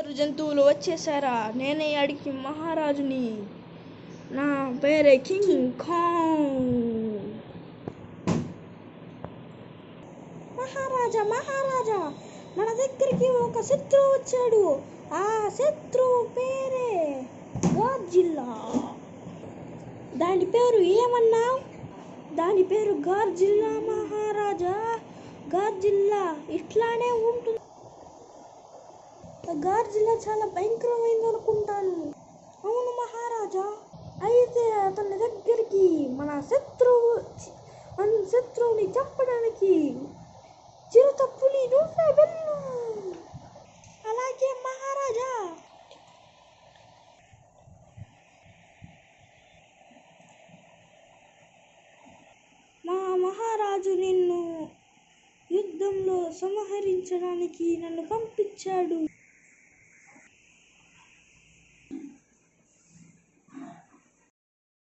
జంతువులు వచ్చేసారా? నేనే అడిగి మహారాజుని. నా పేరే కింగ్ కాంగ్. మహారాజా, మన దగ్గరికి ఒక శత్రువు వచ్చాడు. ఆ శత్రువు పేరే గాడ్జిల్లా. దాని పేరు ఏమన్నావు? దాని పేరు గాడ్జిల్లా మహారాజా. గాడ్జిల్లా ఇట్లానే ఉంటుంది. గాడ్జిల్లా చాలా భయంకరమైంది అనుకుంటాను. అవును మహారాజా. అయితే అతని దగ్గరికి మన శత్రువుని చంపడానికి చిరుత పులి నువ్వే వెళ్ళు. అలాగే మహారాజా. మా మహారాజు నిన్ను యుద్ధంలో సంహరించడానికి నన్ను పంపించాడు.